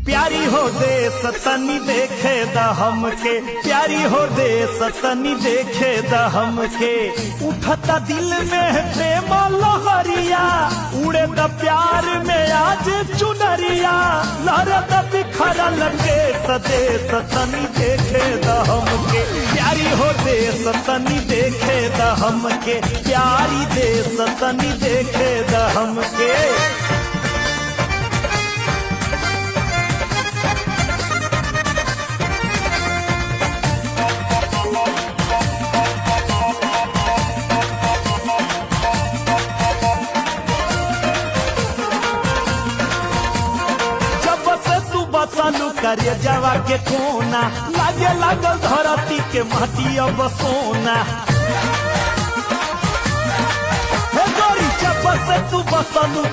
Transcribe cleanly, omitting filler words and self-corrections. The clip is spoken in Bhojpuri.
प्यारी हो देश तनी देखे द हमके, प्यारी हो देश तनी देखे द हमके। उठता दिल में प्रेम लहरिया, उड़े द प्यार में आज चुनरिया। लहरत बिखरल देश देश तनी देखे द हमके, प्यारी हो देश तनी देखे द हमके, प्यारी देश तनी देखे द हमके। बसलू करिए जवा के कोना, लागे लागल धरती के माटी अब सोना। हे गोरी जब से तू बसलू